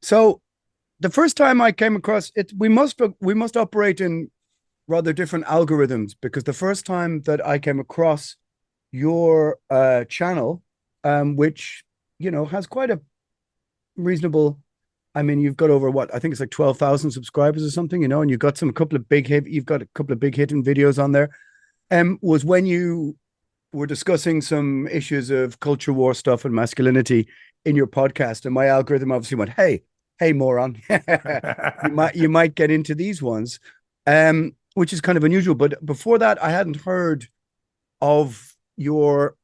So the first time I came across it, we must operate in rather different algorithms because the first time that I came across your channel, which has quite a reasonable. I mean, you've got over what I think it's like 12,000 subscribers or something, and you've got you've got a couple of big hitting videos on there. Was when you were discussing some issues of culture war stuff and masculinity in your podcast, and my algorithm obviously went, "Hey, moron, you might get into these ones," which is kind of unusual. But before that, I hadn't heard of your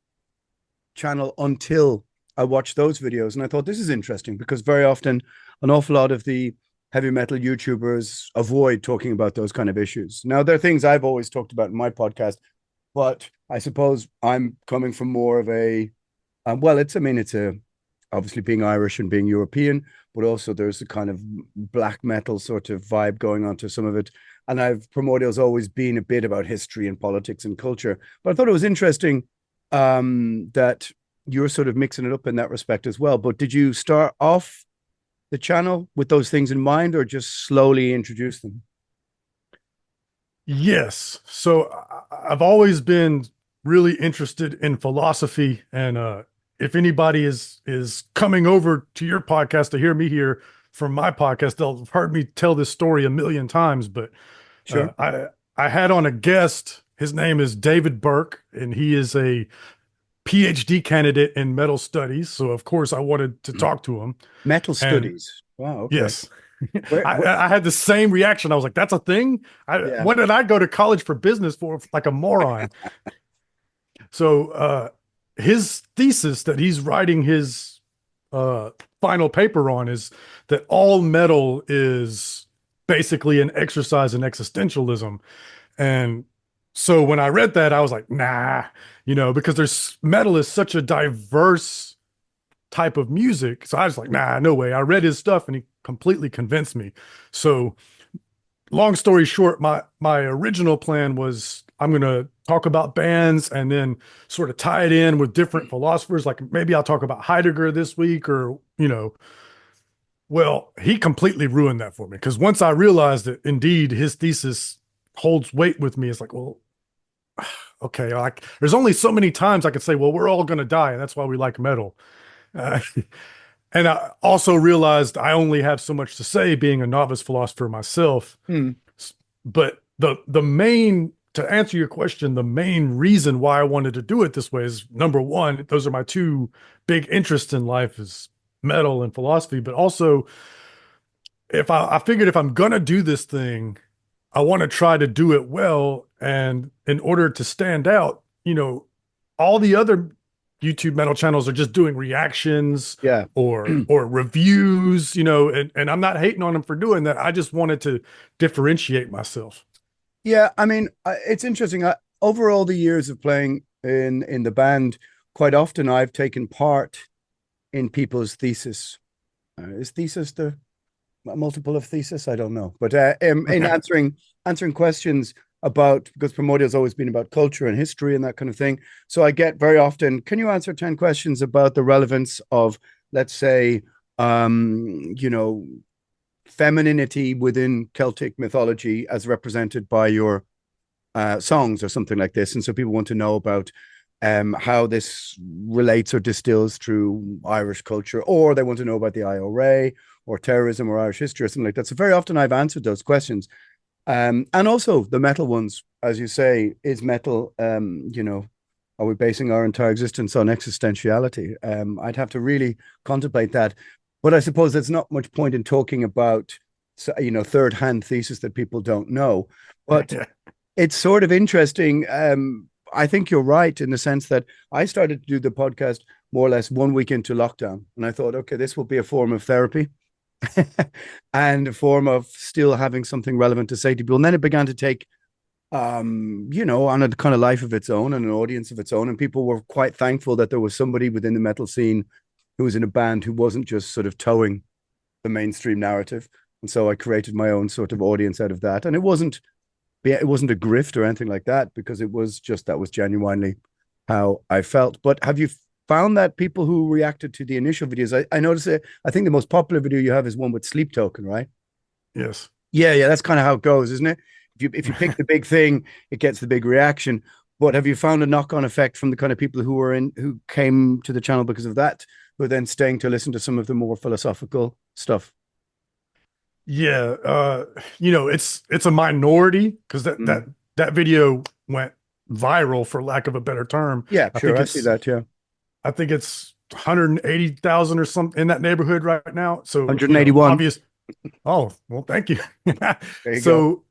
channel until I watched those videos, and I thought this is interesting because very often, an awful lot of the heavy metal YouTubers avoid talking about those kind of issues. Now, there are things I've always talked about in my podcast, but I suppose I'm coming from more of a well, it's a obviously being Irish and being European, but also there's a kind of black metal sort of vibe going on to some of it. And I've Primordial's always been a bit about history and politics and culture. But I thought it was interesting that you're sort of mixing it up in that respect as well. But did you start off the channel with those things in mind or just slowly introduce them? Yes. So I've always been really interested in philosophy, and if anybody is coming over to your podcast to hear me here from my podcast, they'll have heard me tell this story a million times. But Sure. I had on a guest. His name is David Burke, and he is a PhD candidate in metal studies. So of course I wanted to talk to him. Metal And studies. Wow. Okay. yes, Where, I had the same reaction. I was like, that's a thing. yeah. What did I go to college for business for like a moron? So his thesis that he's writing his uh, final paper on is that all metal is basically an exercise in existentialism. And so when I read that, I was like, nah, because there's metal is such a diverse type of music. So I was like, nah, no way. I read his stuff and he completely convinced me. So long story short, my original plan was I'm gonna talk about bands and then sort of tie it in with different philosophers. Like maybe I'll talk about Heidegger this week, or well, he completely ruined that for me because once I realized that indeed his thesis holds weight with me, it's like, well, okay, like there's only so many times I could say, well, we're all gonna die, and that's why we like metal. Uh, and I also realized I only have so much to say being a novice philosopher myself. Hmm. But the main to answer your question, the main reason why I wanted to do it this way is number one, those are my two big interests in life is metal and philosophy. But also, if I figured if I'm gonna do this thing, I want to try to do it well. And in order to stand out, all the other YouTube metal channels are just doing reactions Yeah. or reviews, and I'm not hating on them for doing that. I just wanted to differentiate myself. Yeah, I mean, it's interesting. Over all the years of playing in the band, quite often I've taken part in people's thesis. Is thesis the multiple of thesis? I don't know, but in answering questions about because Primordial's always been about culture and history and that kind of thing. So I get very often, can you answer 10 questions about the relevance of, let's say, you know, femininity within Celtic mythology as represented by your songs or something like this. And so people want to know about how this relates or distills through Irish culture, or they want to know about the IRA or terrorism or Irish history or something like that. So very often I've answered those questions. And also the metal ones, as you say, is metal, are we basing our entire existence on existentiality? I'd have to really contemplate that. But I suppose there's not much point in talking about, third hand thesis that people don't know. But it's sort of interesting. I think you're right in the sense that I started to do the podcast more or less 1 week into lockdown. And I thought, okay, this will be a form of therapy and a form of still having something relevant to say to people. And then it began to take, on a kind of life of its own and an audience of its own. And people were quite thankful that there was somebody within the metal scene who was in a band who wasn't just sort of towing the mainstream narrative. And so I created my own sort of audience out of that. And it wasn't a grift or anything like that because it was just that was genuinely how I felt. But have you found that people who reacted to the initial videos, I noticed it. I think the most popular video you have is one with Sleep Token, right? Yes. Yeah, that's kind of how it goes, isn't it? If you pick the big thing, it gets the big reaction. But have you found a knock-on effect from the kind of people who came to the channel because of that, who are then staying to listen to some of the more philosophical stuff? Yeah, it's a minority because Mm. that video went viral, for lack of a better term. Yeah, I sure. think I see it's that. Yeah, I think it's 180,000 or something in that neighborhood right now. So, 181. obvious. Oh, well, thank you. There you go. So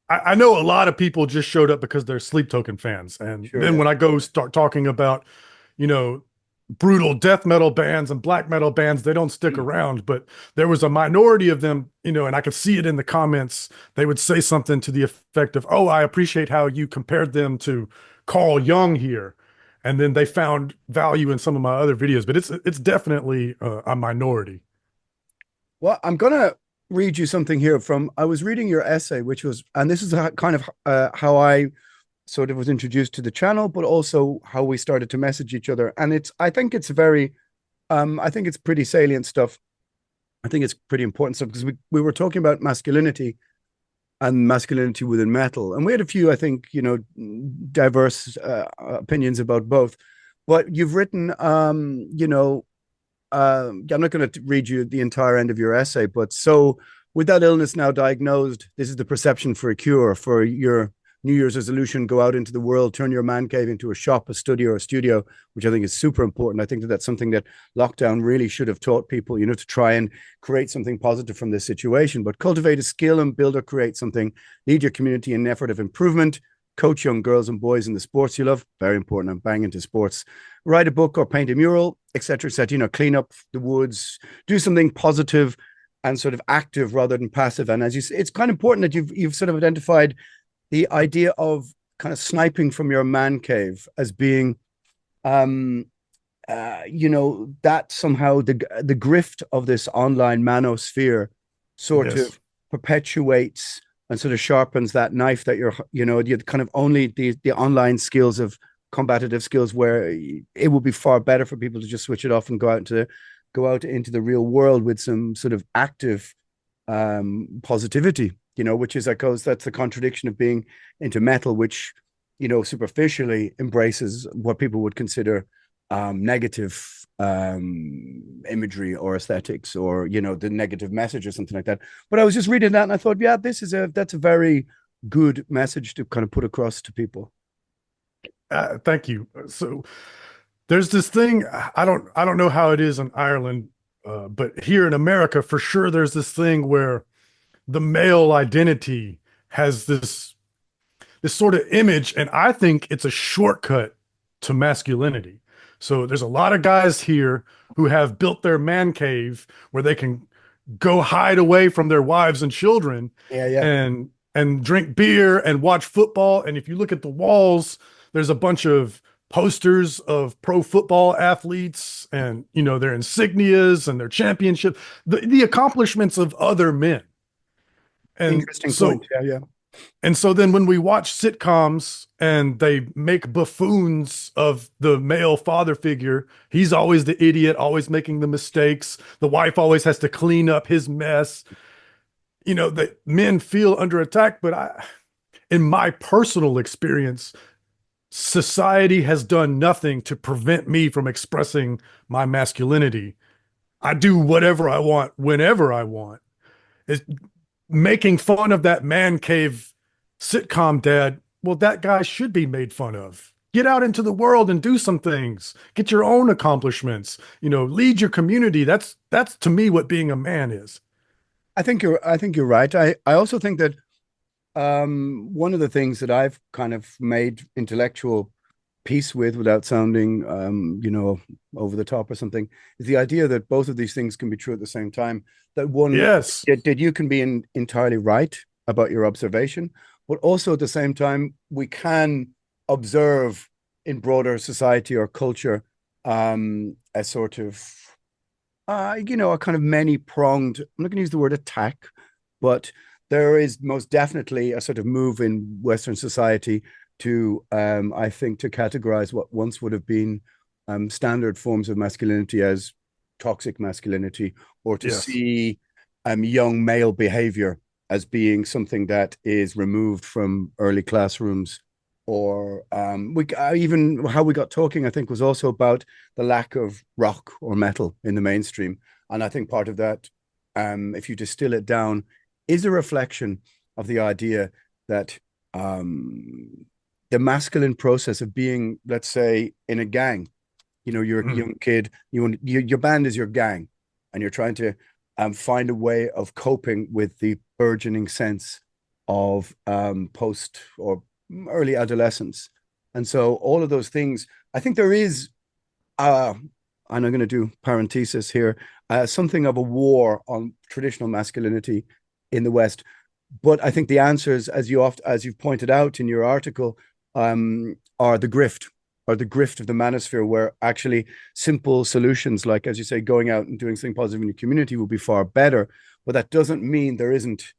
I know a lot of people just showed up because they're Sleep Token fans. And Sure. then Yeah. when I go start talking about, you know, brutal death metal bands and black metal bands, they don't stick Mm. around. But there was a minority of them, and I could see it in the comments. They would say something to the effect of, "Oh, I appreciate how you compared them to Carl Jung here." And then they found value in some of my other videos, but it's definitely a minority. Well, I'm gonna read you something here from. I was reading your essay, which was, and this is kind of how I sort of was introduced to the channel, but also how we started to message each other. And I think it's very, I think it's pretty salient stuff. I think it's pretty important stuff because we were talking about masculinity and masculinity within metal, and we had a few, I think, diverse opinions about both. But you've written, I'm not going to read you the entire end of your essay, but so with that illness now diagnosed, this is the perception for a cure for your New Year's resolution. Go out into the world, turn your man cave into a shop, a studio, or a studio, which I think is super important. I think that that's something that lockdown really should have taught people, to try and create something positive from this situation. But cultivate a skill and build or create something. Lead your community in an effort of improvement. Coach young girls and boys in the sports you love. Very important. I'm banging into sports. Write a book or paint a mural, etc., etc. Clean up the woods, do something positive and sort of active rather than passive. And as you say, it's kind of important that you've sort of identified the idea of kind of sniping from your man cave as being, that somehow the grift of this online manosphere sort Yes. of perpetuates and sort of sharpens that knife that you kind of only the online skills of combative skills where it would be far better for people to just switch it off and go out into the real world with some sort of active positivity, which is, I suppose, that's the contradiction of being into metal, which, superficially embraces what people would consider negative imagery or aesthetics or, the negative message or something like that. But I was just reading that and I thought, yeah, that's a very good message to kind of put across to people. Thank you. So there's this thing. I don't know how it is in Ireland, but here in America, for sure, there's this thing where the male identity has this sort of image, and I think it's a shortcut to masculinity. So there's a lot of guys here who have built their man cave where they can go hide away from their wives and children Yeah, yeah. and drink beer and watch football. And if you look at the walls, there's a bunch of posters of pro football athletes and their insignias and their championship, the accomplishments of other men. And Interesting point. so Yeah, yeah. and so then when we watch sitcoms and they make buffoons of the male father figure, he's always the idiot, always making the mistakes. The wife always has to clean up his mess. The men feel under attack, but in my personal experience, society has done nothing to prevent me from expressing my masculinity. I do whatever I want, whenever I want. It's making fun of that man cave sitcom dad. Well, that guy should be made fun of. Get out into the world and do some things. Get your own accomplishments. Lead your community. That's to me what being a man is. I think you're right. I also think that one of the things that I've kind of made intellectual peace with without sounding over the top or something is the idea that both of these things can be true at the same time. That one Yes. that you can be entirely right about your observation, but also at the same time we can observe in broader society or culture a sort of a kind of many pronged, I'm not going to use the word attack, but there is most definitely a sort of move in Western society to, I think, to categorize what once would have been standard forms of masculinity as toxic masculinity, or to Yes. see young male behavior as being something that is removed from early classrooms. Or even how we got talking, I think, was also about the lack of rock or metal in the mainstream. And I think part of that, if you distill it down, is a reflection of the idea that the masculine process of being, let's say, in a gang. You're a Mm. young kid. Your band is your gang, and you're trying to find a way of coping with the burgeoning sense of post or early adolescence. And so all of those things, I think there is, and I'm going to do parenthesis here, something of a war on traditional masculinity in the West. But I think the answers, as you've pointed out in your article, are the grift, or the grift of the manosphere, where actually simple solutions, like, as you say, going out and doing something positive in your community, will be far better. But that doesn't mean there isn't,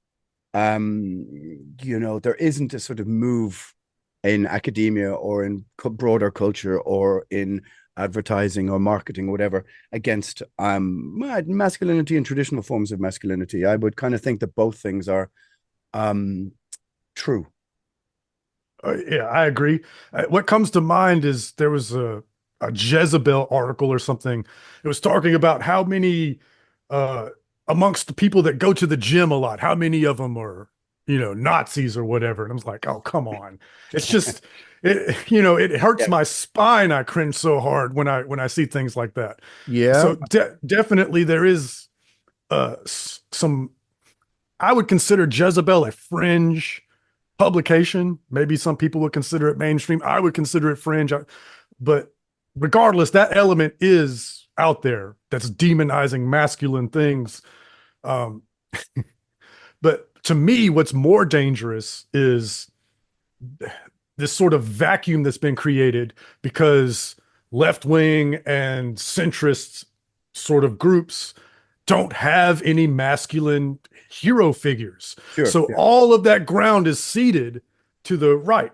there isn't a sort of move in academia or in broader culture or in advertising or marketing or whatever against masculinity and traditional forms of masculinity. I would kind of think that both things are true. Yeah, I agree. What comes to mind is there was a Jezebel article or something. It was talking about how many uh, amongst the people that go to the gym a lot, how many of them are, Nazis or whatever. And I was like, oh, come on. It's just, it hurts Yeah. my spine. I cringe so hard when I see things like that. Yeah. So definitely there is some, I would consider Jezebel a fringe publication. Maybe some people would consider it mainstream. I would consider it fringe. But regardless, that element is out there that's demonizing masculine things. Um, but to me, what's more dangerous is this sort of vacuum that's been created because left wing and centrist sort of groups don't have any masculine hero figures. Sure. So Yeah. all of that ground is ceded to the right.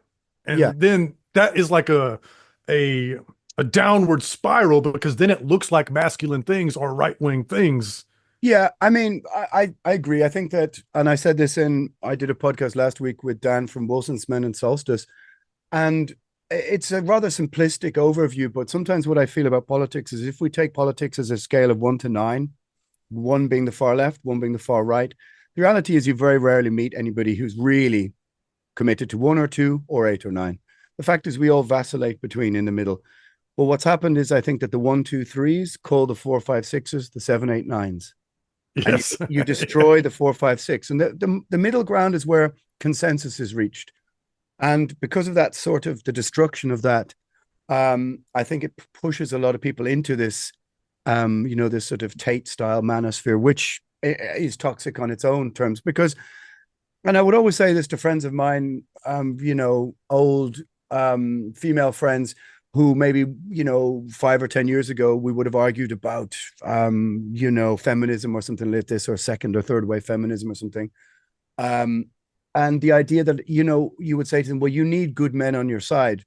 Yeah. And then that is like a a downward spiral because then it looks like masculine things are right-wing things. Yeah, I mean, I agree. I think that, and I did a podcast last week with Dan from Wilson's Men and Solstice, and it's a rather simplistic overview. But sometimes what I feel about politics is, if we take politics as a scale of 1 to 9, one being the far left, one being the far right, the reality is you very rarely meet anybody who's really committed to 1 or 2 or 8 or 9. The fact is we all vacillate between in the middle. But what's happened is, I think that the 1, 2, 3s call the 4, 5, 6s the 7, 8, 9s, and Yes. you destroy the 4, 5, 6, and the middle ground is where consensus is reached. And because of that, sort of the destruction of that, I think it pushes a lot of people into this, this sort of Tate style manosphere, which is toxic on its own terms. Because, and I would always say this to friends of mine, old female friends who maybe, 5 or 10 years ago, we would have argued about, feminism or something like this, or second or third wave feminism or something. Um, and the idea that, you would say to them, well, you need good men on your side.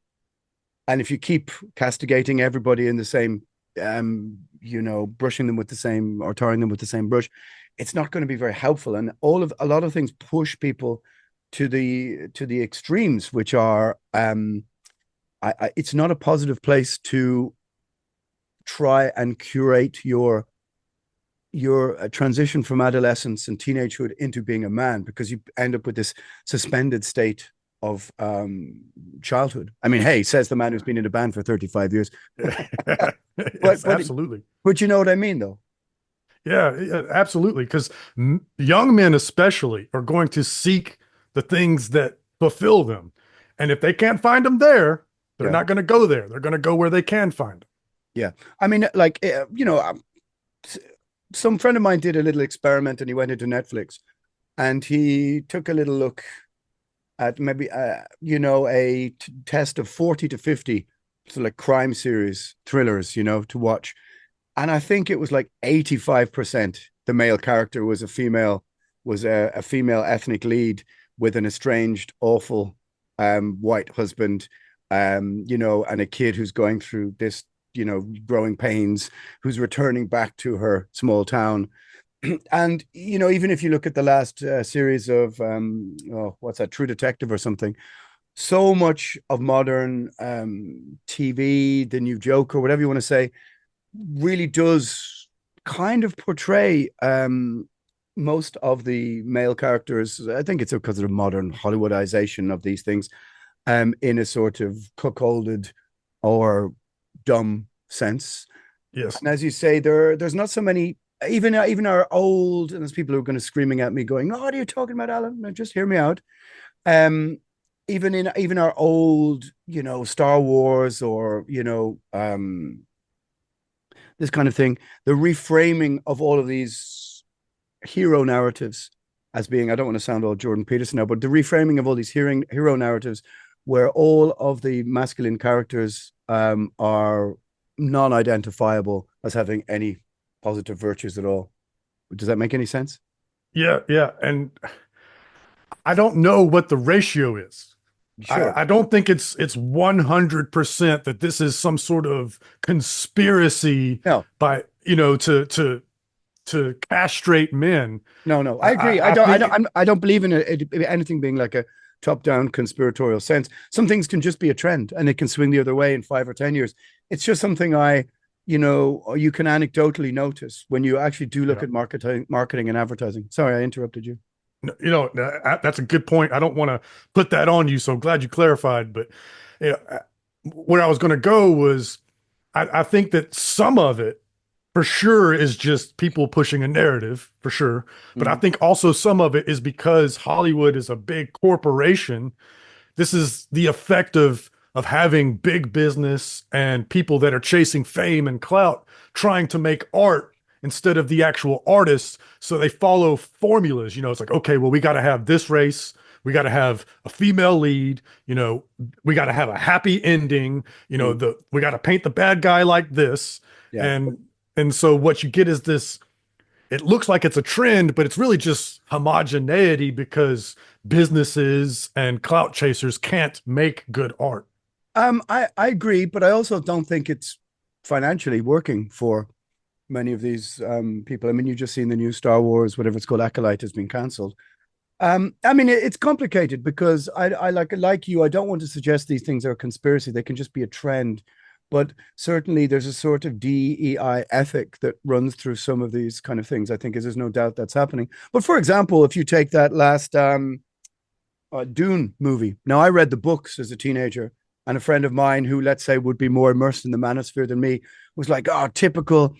And if you keep castigating everybody in the same, brushing them with the same, or tarring them with the same brush, it's not going to be very helpful. And a lot of things push people to the extremes, which are, it's not a positive place to try and curate your transition from adolescence and teenagehood into being a man, because you end up with this suspended state of childhood. I mean, hey, says the man who's been in a band for 35 years. but, Yes, but absolutely. but you know what I mean, though. Yeah, absolutely. Because young men, especially, are going to seek the things that fulfill them. And if they can't find them there, they're Yeah, not going to go there. They're going to go where they can find them. yeah. I mean, like, some friend of mine did a little experiment, and he went into Netflix, and he took a little look at maybe a test of 40 to 50, so like crime series thrillers, to watch. And I think it was like 85% the male character was a female ethnic lead with an estranged, awful white husband, and a kid who's going through this growing pains, who's returning back to her small town. And even if you look at the last series of what's that, True Detective or something, so much of modern TV, the new Joker, whatever you want to say, really does kind of portray most of the male characters. I think it's because of the modern Hollywoodization of these things, in a sort of cuckolded or dumb sense. Yes. And as you say, there's not so many. Even our old, and there's people who are going to screaming at me, going, "Oh, what are you talking about, Alan? No, just hear me out." Even our old, Star Wars or this kind of thing, the reframing of all of these hero narratives as being, I don't want to sound all Jordan Peterson now, but the reframing of all these hero narratives where all of the masculine characters are non-identifiable as having any positive virtues at all. Does that make any sense? Yeah. And I don't know what the ratio is. Sure. I don't think it's 100% that this is some sort of conspiracy No. by, to castrate men. No. I agree. I don't believe in anything being like a top-down conspiratorial sense. Some things can just be a trend and it can swing the other way in 5 or 10 years. It's just something you can anecdotally notice when you actually do look at marketing and advertising. Sorry, I interrupted you. That's a good point. I don't want to put that on you, so I'm glad you clarified. But where I was going to go was, I think that some of it, for sure, is just people pushing a narrative, for sure. But I think also some of it is because Hollywood is a big corporation. This is the effect of having big business and people that are chasing fame and clout, trying to make art instead of the actual artists. So they follow formulas. It's like, okay, well, we got to have this race. We got to have a female lead. We got to have a happy ending. We got to paint the bad guy like this. Yeah. And so what you get is this, it looks like it's a trend, but it's really just homogeneity because businesses and clout chasers can't make good art. I agree, but I also don't think it's financially working for many of these people. I mean, you just seen the new Star Wars, whatever it's called, Acolyte, has been cancelled. I mean, it's complicated because I like you. I don't want to suggest these things are a conspiracy. They can just be a trend. But certainly there's a sort of DEI ethic that runs through some of these kind of things. I think there's no doubt that's happening. But for example, if you take that last Dune movie. Now, I read the books as a teenager, and a friend of mine who, let's say, would be more immersed in the manosphere than me was like, oh, typical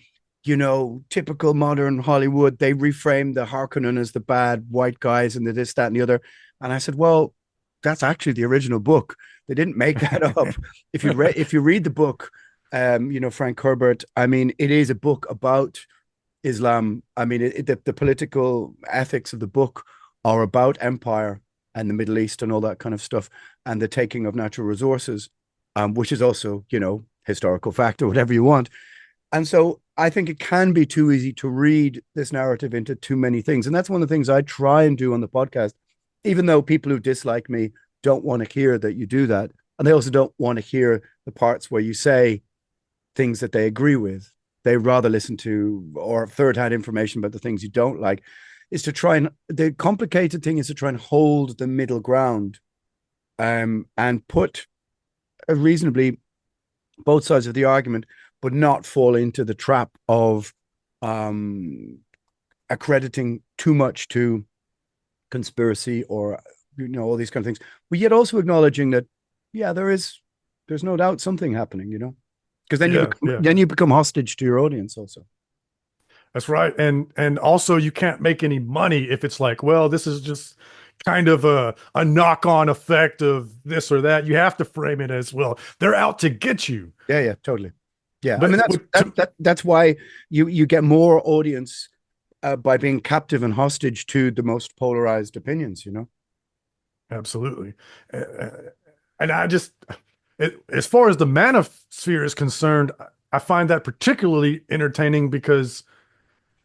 modern Hollywood. They reframed the Harkonnen as the bad white guys and the this, that, and the other. And I said, well, that's actually the original book. They didn't make that up. If you read the book, Frank Herbert, I mean, it is a book about Islam. I mean, the political ethics of the book are about empire and the Middle East and all that kind of stuff, and the taking of natural resources, which is also, historical fact or whatever you want. And so I think it can be too easy to read this narrative into too many things. And that's one of the things I try and do on the podcast, even though people who dislike me don't want to hear that you do that. And they also don't want to hear the parts where you say things that they agree with. They rather listen to or third-hand information about the things you don't like. Is to try and the complicated thing is to try and hold the middle ground, and put a reasonably both sides of the argument, but not fall into the trap of accrediting too much to conspiracy or all these kind of things, but yet also acknowledging that there's no doubt something happening, because then you become hostage to your audience also. That's right. And also you can't make any money if it's like, well, this is just kind of a knock-on effect of this or that. You have to frame it as, well, they're out to get you. Yeah, totally. Yeah. But I mean, that's why you get more audience by being captive and hostage to the most polarized opinions, Absolutely. And as far as the manosphere is concerned, I find that particularly entertaining because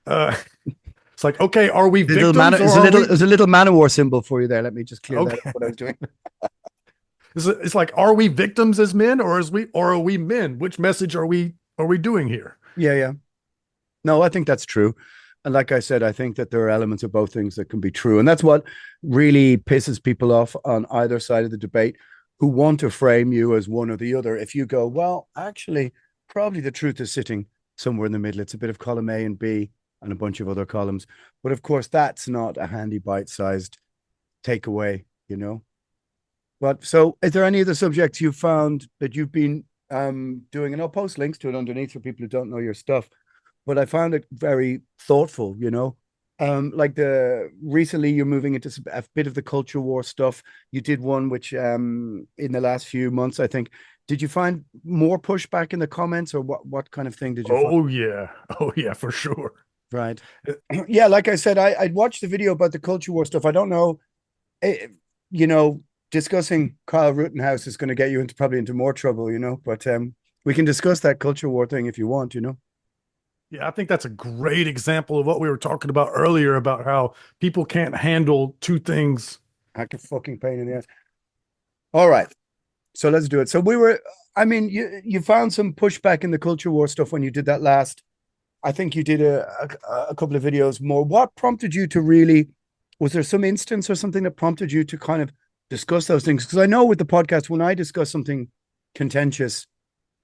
it's like, okay, are we victims? There's a little Man-O-War symbol for you there. Let me just clear that up what I was doing. It's like, are we victims as men, or are we men? Which message are we doing here? Yeah, yeah. No, I think that's true. And like I said, I think that there are elements of both things that can be true. And that's what really pisses people off on either side of the debate who want to frame you as one or the other. If you go, well, actually, probably the truth is sitting somewhere in the middle. It's a bit of column A and B and a bunch of other columns. But of course, that's not a handy bite-sized takeaway, you know? But so is there any other subjects you found that you've been doing? And I'll post links to it underneath for people who don't know your stuff, but I found it very thoughtful, you know. Like the recently you're moving into a bit of the culture war stuff. You did one which in the last few months, I think. Did you find more pushback in the comments, or what kind of thing did you find? Oh yeah, oh yeah, for sure. Right. Yeah, like I said, I'd watched the video about the culture war stuff. I don't know, eh, you know, discussing Kyle Rittenhouse is going to get you into probably into more trouble, you know, but we can discuss that culture war thing if you want, you know. Yeah, I think that's a great example of what we were talking about earlier about how people can't handle two things. Hack a fucking pain in the ass. All right. So let's do it. So I mean, you found some pushback in the culture war stuff when you did that last. I think you did a couple of videos more. What prompted you to really, was there some instance or something that prompted you to kind of discuss those things? Because I know with the podcast, when I discuss something contentious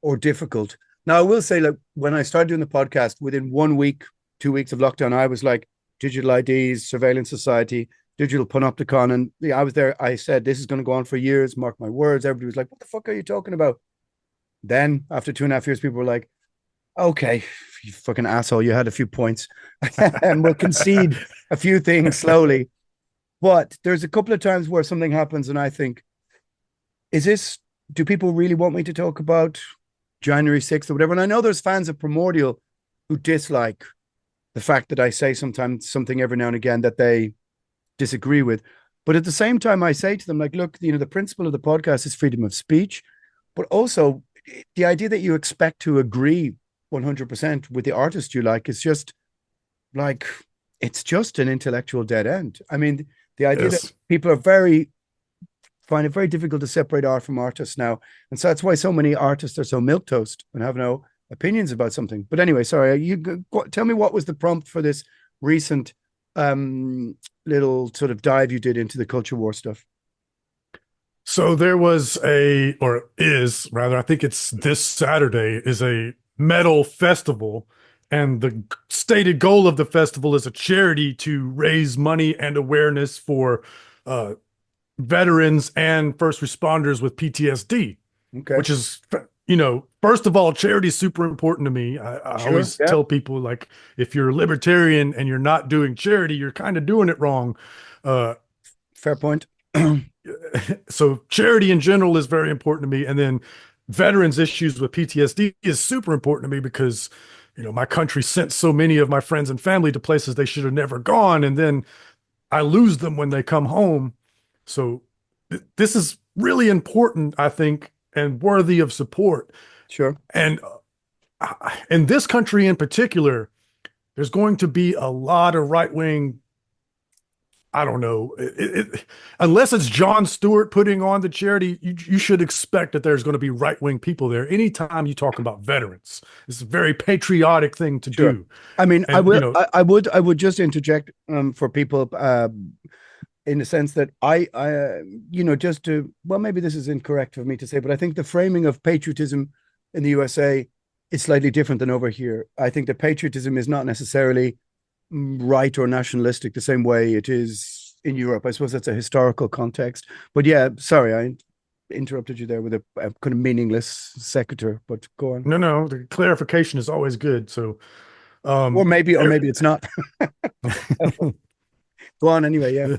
or difficult, now I will say, like, when I started doing the podcast, within 1 week, 2 weeks of lockdown, I was like, digital IDs, surveillance society, digital panopticon. And yeah, I was there. I said, this is going to go on for years, mark my words. Everybody was like, what the fuck are you talking about? Then after 2.5 years, people were like, okay, you fucking asshole, you had a few points and we'll concede a few things slowly. But there's a couple of times where something happens and I think, do people really want me to talk about January 6th or whatever? And I know there's fans of Primordial who dislike the fact that I say sometimes something every now and again that they disagree with. But at the same time, I say to them, like, look, you know, the principle of the podcast is freedom of speech, but also the idea that you expect to agree 100% with the artist you like is just like, it's just an intellectual dead end. I mean, the idea that Yes. people find it very difficult to separate art from artists now. And so that's why so many artists are so milquetoast and have no opinions about something. But anyway, sorry, tell me what was the prompt for this recent little sort of dive you did into the culture war stuff? So there was or is rather, I think it's this Saturday, is a metal festival. And the stated goal of the festival is a charity to raise money and awareness for uh, veterans and first responders with PTSD, Okay. which is, first of all, charity is super important to me. I Sure. always Yeah. tell people, like, if you're a libertarian and you're not doing charity, you're kind of doing it wrong. Uh, Fair point. so charity in general is very important to me. And then veterans issues with PTSD is super important to me because, my country sent so many of my friends and family to places they should have never gone. And then I lose them when they come home. So this is really important, I think, and worthy of support. Sure. And in this country in particular, there's going to be a lot of right wing. I don't know. Unless it's Jon Stewart putting on the charity, you should expect that there's going to be right wing people there. Anytime you talk about veterans, it's a very patriotic thing to Sure. do. I mean, I And, will. I would just interject for people in the sense that just to, well, maybe this is incorrect for me to say, but I think the framing of patriotism in the USA is slightly different than over here. I think that patriotism is not necessarily right or nationalistic the same way it is in Europe. I suppose that's a historical context. But yeah, sorry, I interrupted you there with a kind of meaningless sequitur, but go on. no, the clarification is always good. So, Or um, maybe it's not. Go on anyway, yeah.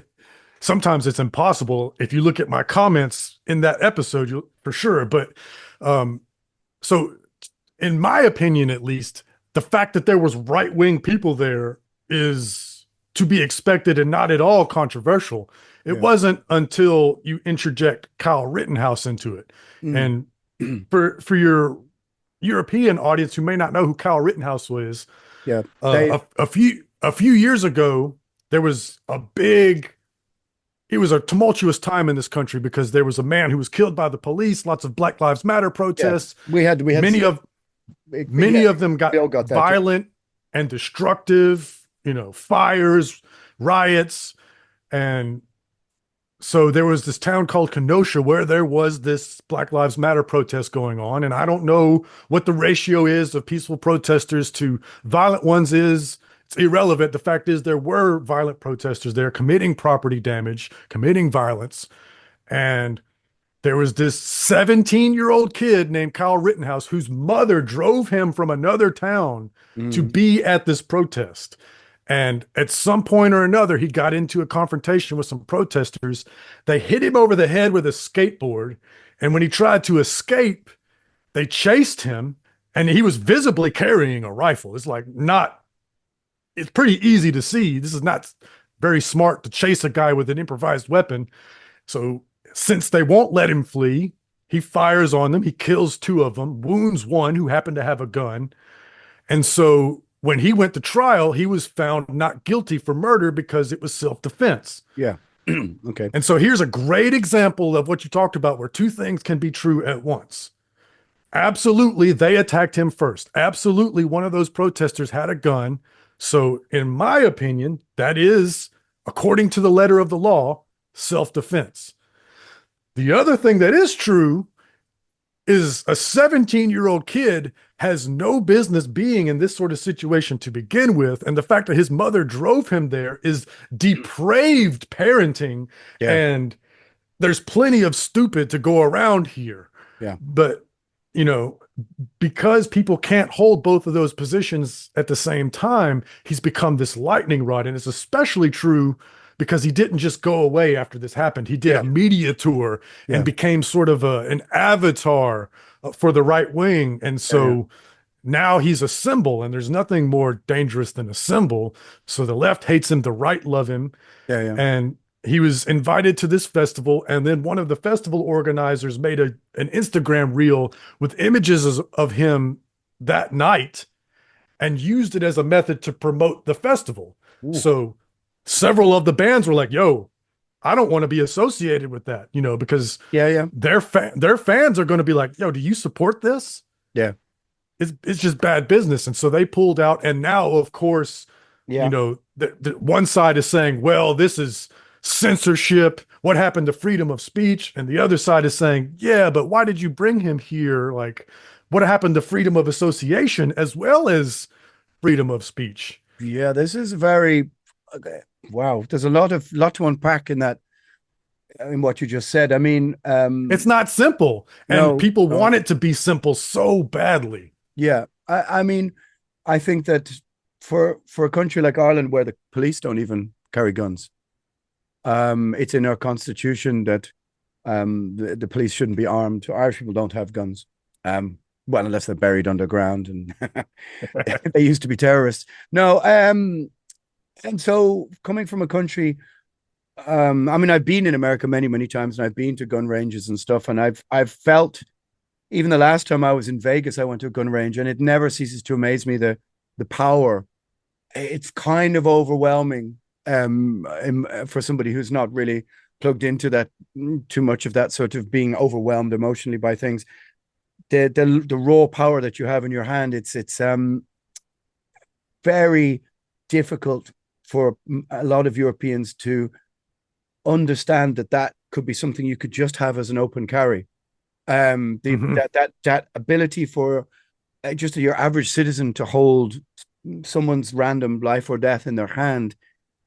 sometimes it's impossible. If you look at my comments in that episode, you'll for sure. But um, so, in my opinion, at least, the fact that there was right wing people there is to be expected and not at all controversial. It Yeah. wasn't until you interject Kyle Rittenhouse into it. Mm. And for your European audience who may not know who Kyle Rittenhouse was, Yeah. They a few years ago, there was a big it was a tumultuous time in this country because there was a man who was killed by the police, lots of Black Lives Matter Yeah, protests. we had Many of many yeah, of them we got all got that. violent and destructive, fires, riots. And so there was this town called Kenosha where there was this Black Lives Matter protest going on. And I don't know what the ratio is of peaceful protesters to violent ones is. It's irrelevant. The fact is there were violent protesters there committing property damage, committing violence. And there was this 17-year-old kid named Kyle Rittenhouse whose mother drove him from another town to Mm, be at this protest. And at some point or another, he got into a confrontation with some protesters. They hit him over the head with a skateboard. And when he tried to escape, they chased him and he was visibly carrying a rifle. It's pretty easy to see. This is not very smart to chase a guy with an improvised weapon. So since they won't let him flee, he fires on them. He kills two of them, wounds one who happened to have a gun. And so when he went to trial, he was found not guilty for murder because it was self-defense. yeah. Okay. And so here's a great example of what you talked about where two things can be true at once. Absolutely, they attacked him first. Absolutely, one of those protesters had a gun. So in my opinion, that is, according to the letter of the law, self-defense. The other thing that is true is a 17-year-old kid has no business being in this sort of situation to begin with. And the fact that his mother drove him there is depraved parenting. Yeah. And there's plenty of stupid to go around here. Yeah. But, because people can't hold both of those positions at the same time, he's become this lightning rod. And it's especially true because he didn't just go away after this happened. He did a media tour and became sort of an avatar for the right wing. And so now he's a symbol, and there's nothing more dangerous than a symbol. So the left hates him, the right love him. Yeah. And he was invited to this festival, and then one of the festival organizers made an Instagram reel with images of him that night and used it as a method to promote the festival. Ooh. So several of the bands were like, yo, I don't want to be associated with that, because their fans are going to be like, yo, do you support this? Yeah. It's just bad business. And so they pulled out. And now, of course, the one side is saying, well, this is censorship. What happened to freedom of speech? And the other side is saying, yeah, but why did you bring him here? Like, what happened to freedom of association as well as freedom of speech? Yeah, this is very wow. There's a lot to unpack in that, in what you just said. I mean, it's not simple, and people want it to be simple so badly. Yeah, I mean, I think that for a country like Ireland where the police don't even carry guns, it's in our constitution that the police shouldn't be armed. Irish people don't have guns. Well, unless they're buried underground and they used to be terrorists. No, and so coming from a country, I mean, I've been in America many, many times, and I've been to gun ranges and stuff, and I've felt, even the last time I was in Vegas, I went to a gun range, and it never ceases to amaze me, the power. It's kind of overwhelming for somebody who's not really plugged into that, too much of that sort of being overwhelmed emotionally by things. The raw power that you have in your hand, it's very difficult for a lot of Europeans to understand that could be something you could just have as an open carry. That ability for just your average citizen to hold someone's random life or death in their hand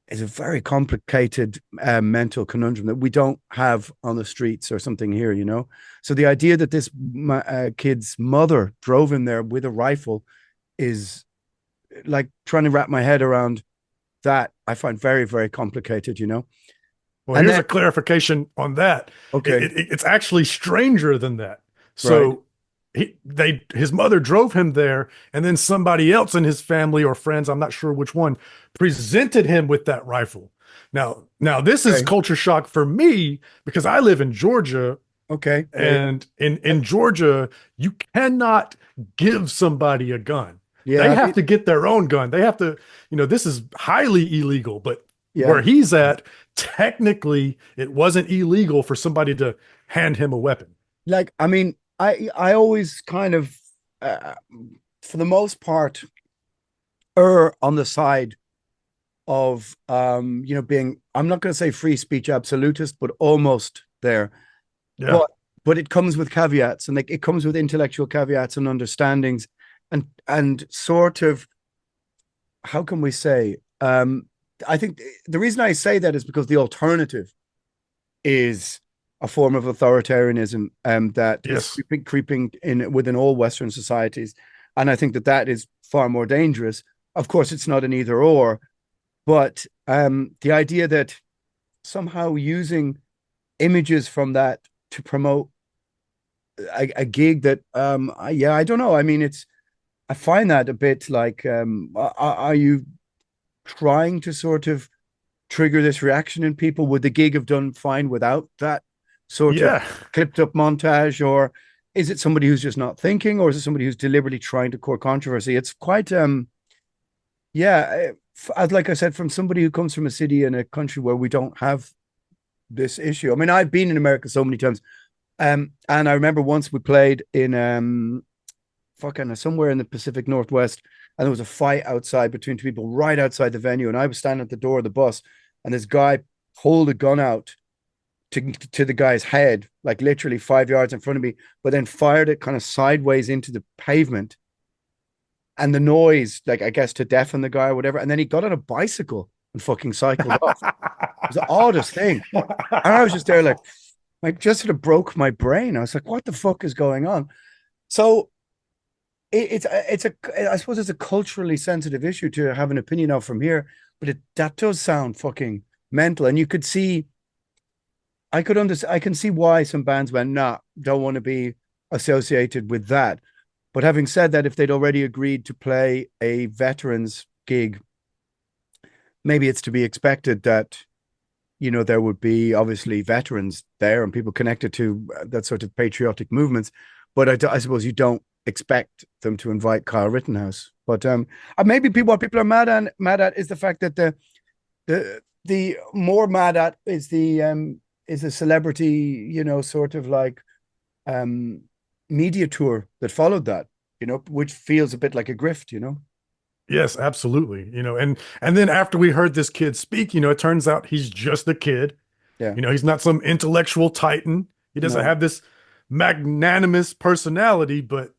is a very complicated mental conundrum that we don't have on the streets or something here, So the idea that this kid's mother drove him there with a rifle is like trying to wrap my head around that. I find very, very complicated, Well, and here's a clarification on that. Okay. It's actually stranger than that. So his mother drove him there, and then somebody else in his family or friends, I'm not sure which one, presented him with that rifle. Now this is culture shock for me because I live in Georgia. Okay. And in Georgia, you cannot give somebody a gun. Yeah, they have to get their own gun. They have to, this is highly illegal, but Yeah. where he's at, technically it wasn't illegal for somebody to hand him a weapon. Like, I mean, I always kind of, uh, for the most part, err on the side of being, I'm not going to say free speech absolutist, but almost there. Yeah. But it comes with caveats, and like it comes with intellectual caveats and understandings, and sort of, how can we say, I think the reason I say that is because the alternative is a form of authoritarianism that is Yes. creeping in within all Western societies, and I think that that is far more dangerous. Of course, it's not an either or, but the idea that somehow using images from that to promote a gig that yeah, I don't know. I mean, it's, I find that a bit like, are you trying to sort of trigger this reaction in people? Would the gig have done fine without that sort of Yeah. clipped up montage? Or is it somebody who's just not thinking, or is it somebody who's deliberately trying to court controversy? It's quite yeah, as like I said, from somebody who comes from a city in a country where we don't have this issue. I mean, I've been in America so many times. And I remember once we played in fucking somewhere in the Pacific Northwest, and there was a fight outside between two people right outside the venue, and I was standing at the door of the bus, and this guy pulled a gun out to the guy's head, like literally 5 yards in front of me, but then fired it kind of sideways into the pavement. And the noise, like I guess to deafen the guy or whatever, and then he got on a bicycle and fucking cycled off. It was the oddest thing. And I was just there like just sort of broke my brain. I was like, what the fuck is going on? So it's a, I suppose it's a culturally sensitive issue to have an opinion of from here, but that does sound fucking mental. And you could see, I can see why some bands went, nah, don't want to be associated with that. But having said that, if they'd already agreed to play a veterans gig, maybe it's to be expected that, there would be obviously veterans there and people connected to that sort of patriotic movements. But I suppose you don't expect them to invite Kyle Rittenhouse. But maybe what people are mad at is the fact that the more mad at is the celebrity, sort of like media tour that followed that, which feels a bit like a grift. Yes, absolutely. And then after we heard this kid speak, it turns out he's just a kid. Yeah. He's not some intellectual titan. He doesn't No. have this magnanimous personality, but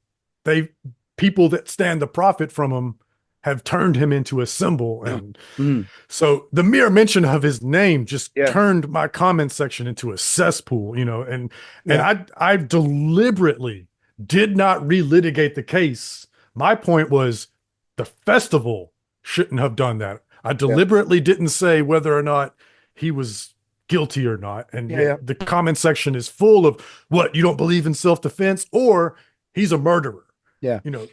people that stand to profit from him have turned him into a symbol. And Mm. so the mere mention of his name just Yeah. turned my comment section into a cesspool, and Yeah. I deliberately did not relitigate the case. My point was the festival shouldn't have done that. I Yeah. deliberately didn't say whether or not he was guilty or not. And Yeah. Yeah. yet the comment section is full of, what, you don't believe in self-defense, or he's a murderer. Yeah. You know,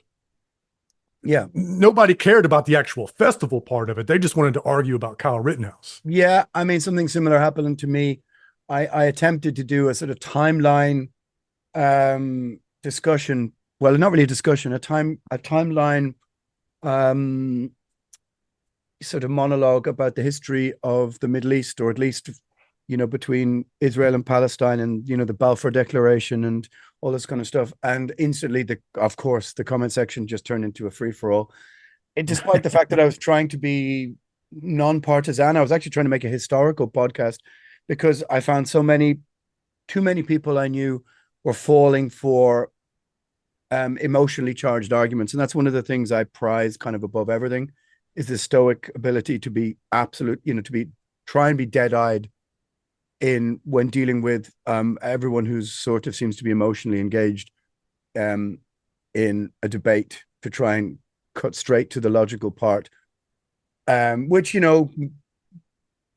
Yeah. nobody cared about the actual festival part of it. They just wanted to argue about Kyle Rittenhouse. Yeah. I mean, something similar happened to me. I attempted to do a sort of timeline discussion. Well, not really a discussion, a timeline um sort of monologue about the history of the Middle East, or at least, between Israel and Palestine, and, the Balfour Declaration and all this kind of stuff. And instantly, of course, the comment section just turned into a free for all. Despite the fact that I was trying to be non-partisan, I was actually trying to make a historical podcast, because I found too many people I knew were falling for emotionally charged arguments. And that's one of the things I prize kind of above everything, is the stoic ability to be absolute, try and be dead-eyed in when dealing with everyone who's sort of seems to be emotionally engaged in a debate, to try and cut straight to the logical part, which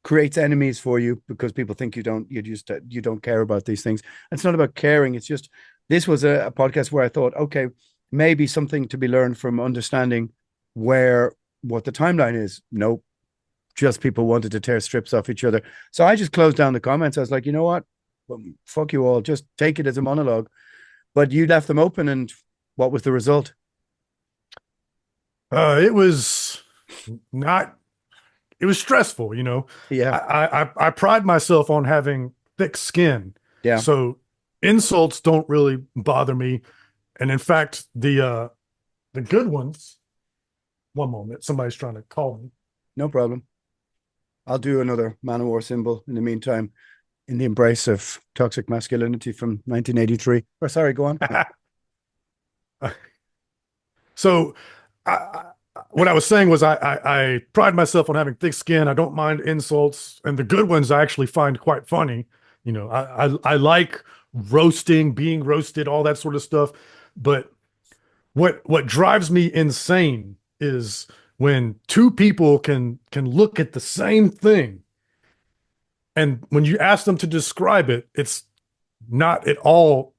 creates enemies for you, because people think you don't care about these things. It's not about caring. It's just, this was a podcast where I thought, okay, maybe something to be learned from understanding what the timeline is. Nope. Just people wanted to tear strips off each other. So I just closed down the comments. I was like, you know what? Well, fuck you all. Just take it as a monologue. But you left them open, and what was the result? It was not it was stressful, you know. Yeah. I pride myself on having thick skin, Yeah. so insults don't really bother me. And in fact, the good ones. One moment, somebody's trying to call me. No problem. I'll do another Man of War symbol in the meantime, in the embrace of toxic masculinity from 1983. Or sorry, go on. So, I, what I was saying was I pride myself on having thick skin. I don't mind insults, and the good ones I actually find quite funny. You know, I like roasting, being roasted, all that sort of stuff. But what drives me insane is when two people can look at the same thing, and when you ask them to describe it, it's not at all.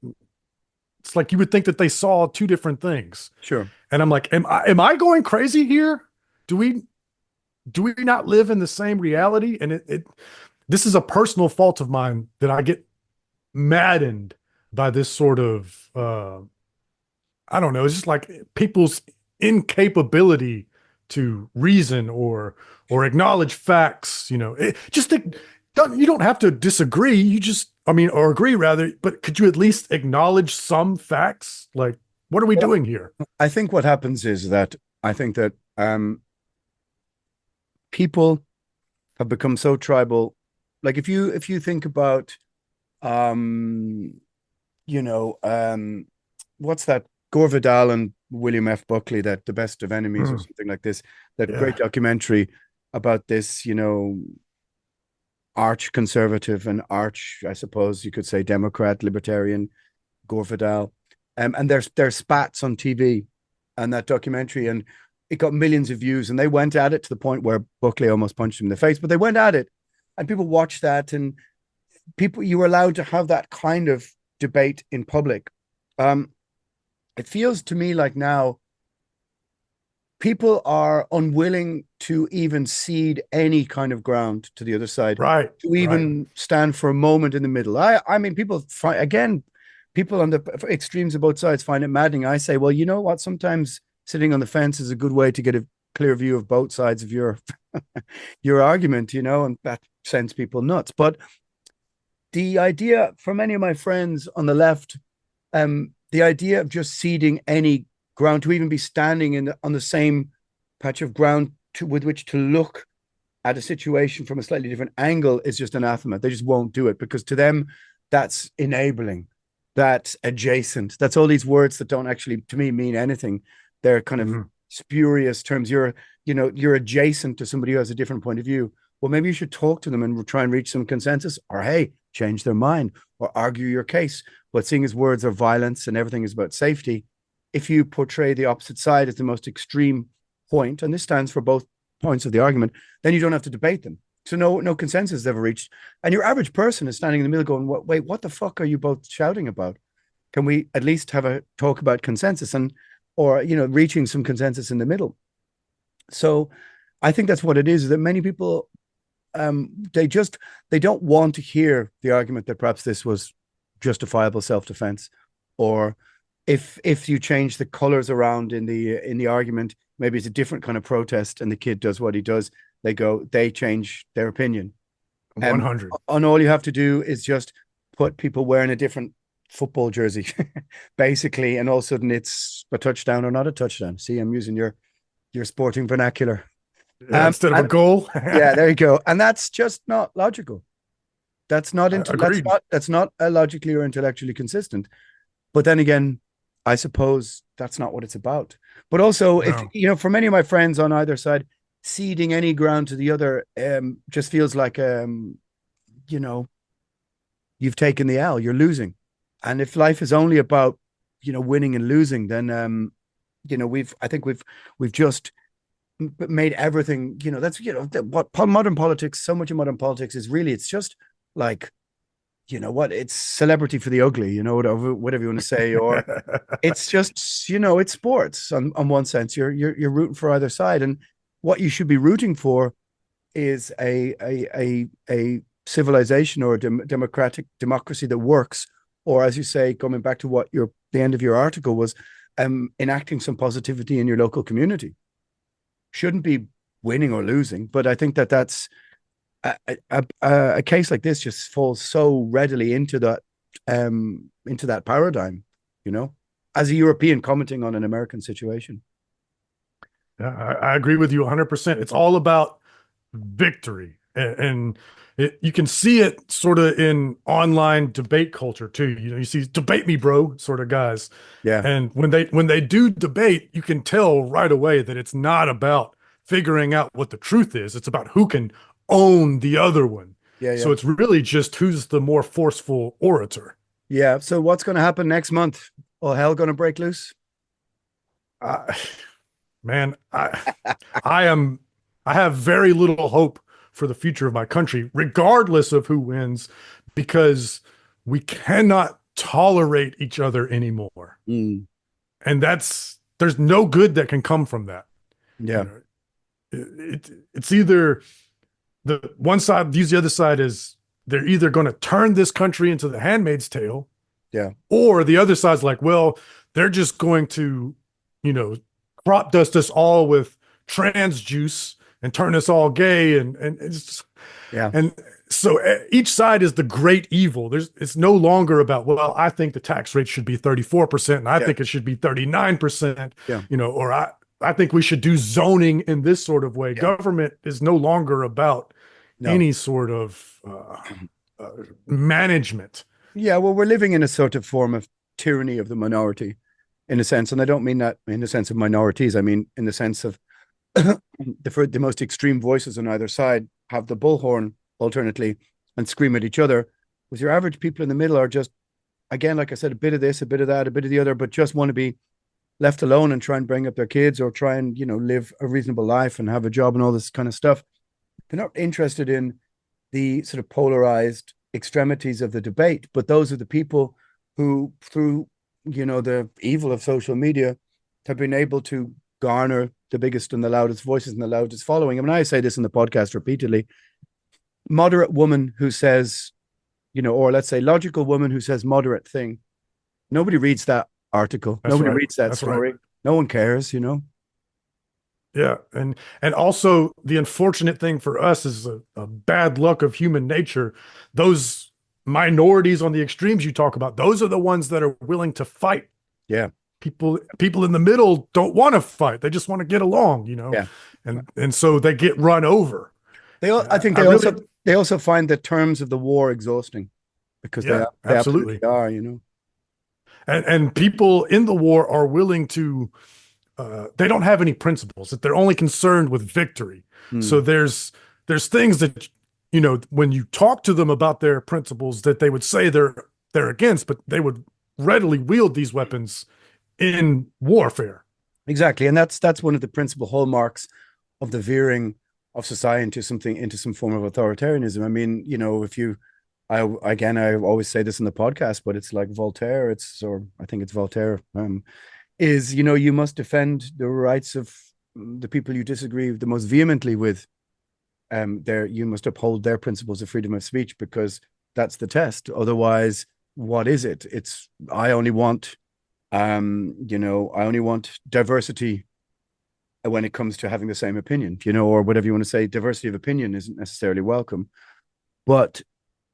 It's like you would think that they saw two different things. Sure. And I'm like, am I going crazy here? Do we not live in the same reality? And this is a personal fault of mine that I get maddened by this sort of I don't know, it's just like people's incapability to reason or acknowledge facts, you know. You don't have to disagree. You just, I mean, or agree rather, but could you at least acknowledge some facts? Like, what are we doing here? I think what happens is that I think that people have become so tribal. Like if you think about you know, what's that? Gore Vidal and William F. Buckley, that The Best of Enemies or something like this, that Yeah. great documentary about this, you know, arch conservative and arch, I suppose you could say, Democrat, libertarian, Gore Vidal. And there's spats on TV and that documentary, and it got millions of views, and they went at it to the point where Buckley almost punched him in the face, but they went at it, and people watched that, and people, you were allowed to have that kind of debate in public. It feels to me like now people are unwilling to even cede any kind of ground to the other side, Right. to even stand for a moment in the middle. I mean, people find, again, people on the extremes of both sides find it maddening. I say, well, you know what? Sometimes sitting on the fence is a good way to get a clear view of both sides of your your argument, you know, and that sends people nuts. But the idea for many of my friends on the left, the idea of just ceding any ground, to even be standing on the same patch of ground with which to look at a situation from a slightly different angle, is just anathema. They just won't do it, because to them, that's enabling, that's adjacent. That's all these words that don't actually, to me, mean anything. They're kind of spurious terms. You're adjacent to somebody who has a different point of view. Well, maybe you should talk to them and try and reach some consensus, or hey, change their mind or argue your case. But seeing as words are violence and everything is about safety, if you portray the opposite side as the most extreme point, and this stands for both points of the argument, then you don't have to debate them. So no consensus is ever reached. And your average person is standing in the middle going, wait, what the fuck are you both shouting about? Can we at least have a talk about consensus, and, or, you know, reaching some consensus in the middle? So I think that's what it is, that many people, they don't want to hear the argument that perhaps this was justifiable self-defense, or if you change the colors around in the argument, maybe it's a different kind of protest, and the kid does what he does, they change their opinion. 100. And all you have to do is just put people wearing a different football jersey, basically, and all of a sudden it's a touchdown or not a touchdown. See, I'm using your sporting vernacular. Instead of a goal. Yeah, there you go. And that's just not logical. That's not that's not logically or intellectually consistent. But then again, I suppose that's not what it's about. But also, if you know, for many of my friends on either side, ceding any ground to the other just feels like you know, you've taken the L, you're losing. And if life is only about, you know, winning and losing, then you know, I think we've just made everything, you know, that's, you know, what modern politics, so much of modern politics is really, it's just like, you know what, it's celebrity for the ugly, you know, whatever you want to say, or it's just, you know, it's sports on one sense. You're rooting for either side, and what you should be rooting for is a civilization or a democracy that works, or, as you say, coming back to what the end of your article was, enacting some positivity in your local community. Shouldn't be winning or losing. But I think that that's a case like this just falls so readily into that paradigm, you know, as a European commenting on an American situation. Yeah, I agree with you 100%. It's all about victory. And you can see it sort of in online debate culture too. You know, you see debate me, bro, sort of guys. Yeah, And when they do debate, you can tell right away that it's not about figuring out what the truth is. It's about who can own the other one. yeah, So yeah, it's really just who's the more forceful orator. yeah. So what's going to happen next month? All hell going to break loose? I, man, I am I have very little hope for the future of my country, regardless of who wins, because we cannot tolerate each other anymore. Mm, And there's no good that can come from that. You yeah, know, it's either the one side views the other side as they're either going to turn this country into the Handmaid's Tale, yeah, or the other side's like, well, they're just going to, you know, crop dust us all with trans juice and turn us all gay, and it's just, yeah, and so each side is the great evil. It's no longer about, well, I think the tax rate should be 34% and I yeah, think it should be 39%, yeah, you know, or I think we should do zoning in this sort of way. yeah. Government is no longer about No. any sort of uh, management. Yeah, well, we're living in a sort of form of tyranny of the minority, in a sense, and I don't mean that in the sense of minorities. I mean in the sense of the most extreme voices on either side have the bullhorn alternately and scream at each other. With your average people in the middle are just, again, like I said, a bit of this, a bit of that, a bit of the other, but just want to be left alone and try and bring up their kids or try and, you know, live a reasonable life and have a job and all this kind of stuff. They're not interested in the sort of polarized extremities of the debate, but those are the people who, through, you know, the evil of social media, have been able to garner the biggest and the loudest voices and the loudest following. I mean, I say this in the podcast repeatedly. Moderate woman who says, you know, or let's say logical woman who says moderate thing. Nobody reads that article. That's Nobody right. reads that That's right. story. No one cares, you know. Yeah, and also the unfortunate thing for us is a bad luck of human nature. Those minorities on the extremes you talk about, those are the ones that are willing to fight. Yeah. People in the middle don't want to fight. They just want to get along, you know. Yeah. And so they get run over. I think I really, they also find the terms of the war exhausting because yeah, they absolutely absolutely. are, you know. And people in the war are willing to they don't have any principles, that they're only concerned with victory. Mm. So there's things that, you know, when you talk to them about their principles that they would say they're against, but they would readily wield these weapons in warfare. Exactly. And that's one of the principal hallmarks of the veering of society into some form of authoritarianism. I mean, you know, I always say this in the podcast, but it's like Voltaire, or I think it's Voltaire, is, you know, you must defend the rights of the people you disagree the most vehemently with. You must uphold their principles of freedom of speech because that's the test. Otherwise, what is it? It's I only want, you know, I only want diversity when it comes to having the same opinion, you know, or whatever you want to say. Diversity of opinion isn't necessarily welcome, but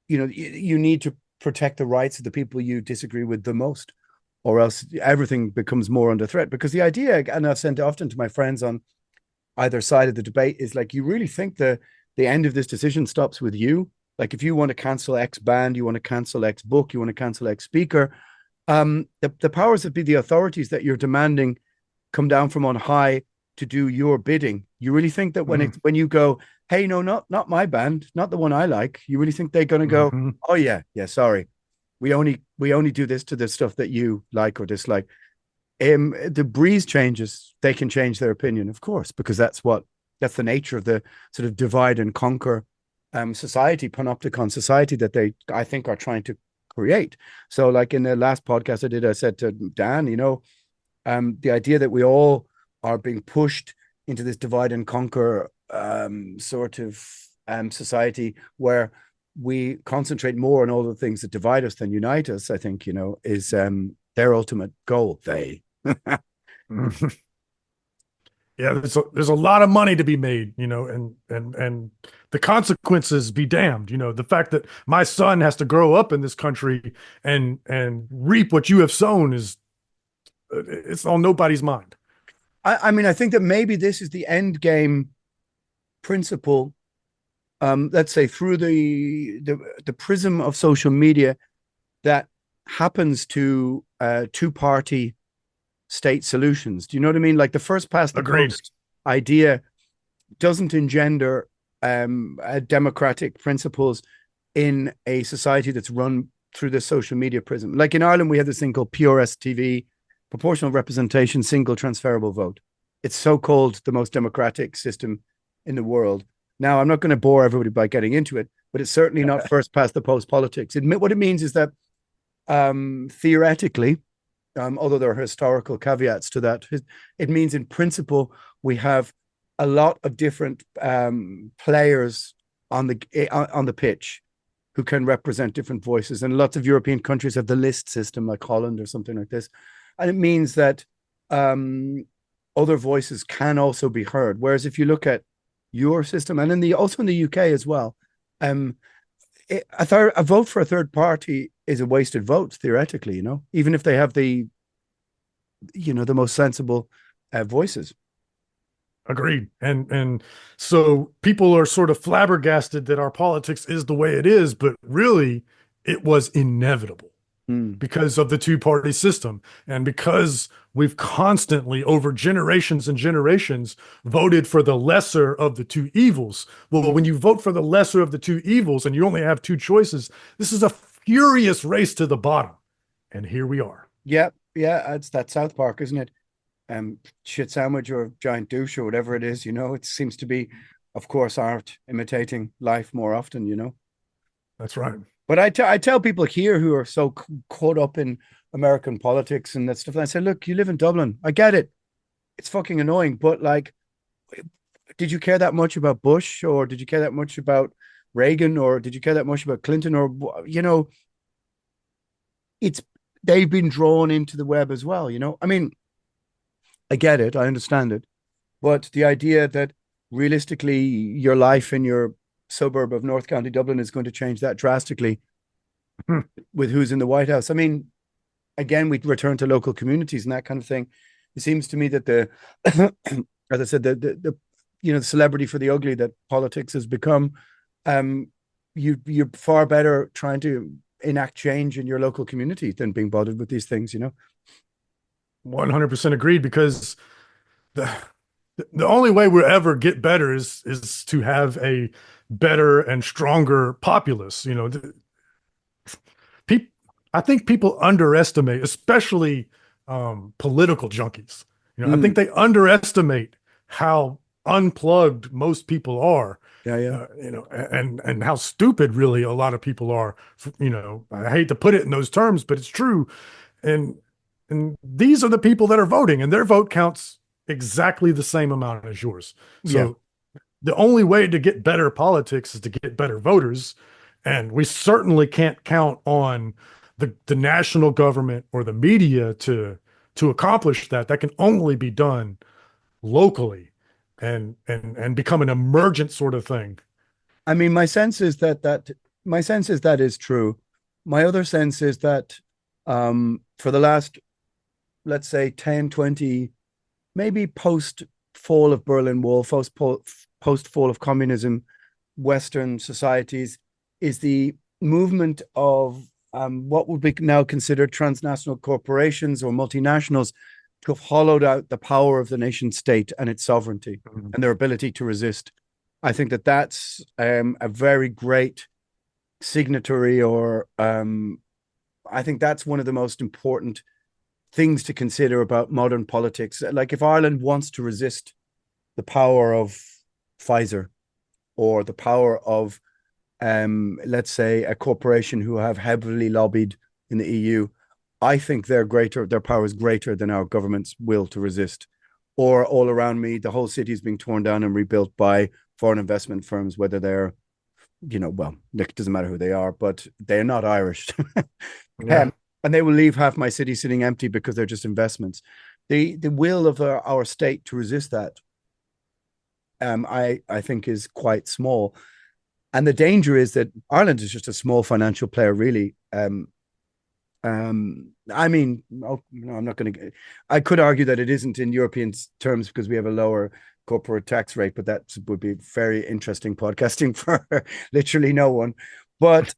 you know, you need to protect the rights of the people you disagree with the most, or else everything becomes more under threat. Because the idea, and I've said often to my friends on either side of the debate, is like, you really think the end of this decision stops with you? Like, if you want to cancel X band, you want to cancel X book, you want to cancel X speaker, the powers that be, the authorities that you're demanding come down from on high to do your bidding. You really think that when you go, hey, no, not my band, not the one I like, you really think they're going to go, oh yeah, sorry, we only do this to the stuff that you like or dislike. The breeze changes, they can change their opinion, of course, because that's the nature of the sort of divide and conquer society, panopticon society that they, I think, are trying to create. So like in the last podcast I did, I said to Dan, you know, the idea that we all are being pushed into this divide and conquer sort of society where we concentrate more on all the things that divide us than unite us, I think, you know, is their ultimate goal. Yeah, there's a lot of money to be made, and the consequences be damned. The fact that my son has to grow up in this country and reap what you have sown is it's on nobody's mind. I mean, I think that maybe this is the end game principle. Let's say through the prism of social media that happens to two-party state solutions. Do you know what I mean? Like the first past the Agreed. post idea doesn't engender democratic principles in a society that's run through the social media prism. Like in Ireland, we have this thing called PRSTV, proportional representation, single transferable vote. It's so called the most democratic system in the world. Now, I'm not going to bore everybody by getting into it, but it's certainly not first past the post politics. What it means is that theoretically, although there are historical caveats to that, it means in principle we have a lot of different players on the pitch who can represent different voices, and lots of European countries have the list system, like Holland or something like this, and it means that other voices can also be heard. Whereas if you look at your system, and also in the UK as well, a vote for a third party is a wasted vote theoretically, even if they have the most sensible voices. Agreed. And so people are sort of flabbergasted that our politics is the way it is, but really it was inevitable because of the two-party system and because we've constantly over generations and generations voted for the lesser of the two evils. Well, when you vote for the lesser of the two evils and you only have two choices, this is a furious race to the bottom. And here we are. Yeah, it's that South Park, isn't it? Shit sandwich or giant douche or whatever it is, it seems to be, of course, art imitating life more often. That's right. But I tell people here who are so caught up in American politics and that stuff, and I say, look, you live in Dublin. I get it. It's fucking annoying, but like, did you care that much about Bush, or did you care that much about Reagan, or did you care that much about Clinton, or they've been drawn into the web as well. I mean, I get it, I understand it, but the idea that realistically your life in your suburb of North County Dublin is going to change that drastically with who's in the White House. I mean, again, we return to local communities and that kind of thing. It seems to me that as I said, the celebrity for the ugly that politics has become, you're far better trying to enact change in your local community than being bothered with these things. 100% agreed, because the only way we'll ever get better is to have a better and stronger populace. I think people underestimate, especially political junkies. I think they underestimate how unplugged most people are. Yeah. And how stupid really a lot of people are. I hate to put it in those terms, but it's true. And these are the people that are voting, and their vote counts exactly the same amount as yours. So the only way to get better politics is to get better voters. And we certainly can't count on the national government or the media to accomplish that. That can only be done locally and become an emergent sort of thing. I mean, my sense is that is true. My other sense is that for the last, let's say 10, 20, maybe post fall of Berlin Wall, post fall of communism, Western societies, is the movement of what would be now considered transnational corporations or multinationals to have hollowed out the power of the nation state and its sovereignty and their ability to resist. I think that that's a very great signatory, or I think that's one of the most important things to consider about modern politics. Like if Ireland wants to resist the power of Pfizer or the power of, let's say, a corporation who have heavily lobbied in the EU, I think their power is greater than our government's will to resist. Or all around me, the whole city is being torn down and rebuilt by foreign investment firms, whether they're, well, it doesn't matter who they are, but they're not Irish. Yeah. And they will leave half my city sitting empty because they're just investments. The will of our state to resist that I think is quite small. And the danger is that Ireland is just a small financial player, really. I mean, oh, no, I'm not going to. I could argue that it isn't in European terms because we have a lower corporate tax rate, but that would be very interesting podcasting for literally no one. But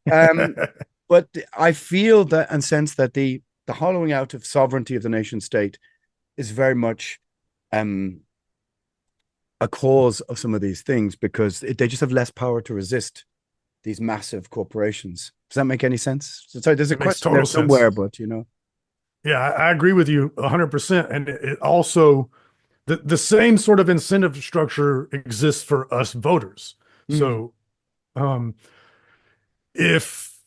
but I feel that and sense that the hollowing out of sovereignty of the nation state is very much a cause of some of these things because they just have less power to resist these massive corporations. Does that make any sense? Sorry, there's a It makes question total there somewhere, sense. but you know. Yeah, I agree with you 100%. And it also, the same sort of incentive structure exists for us voters. Mm, So um, if,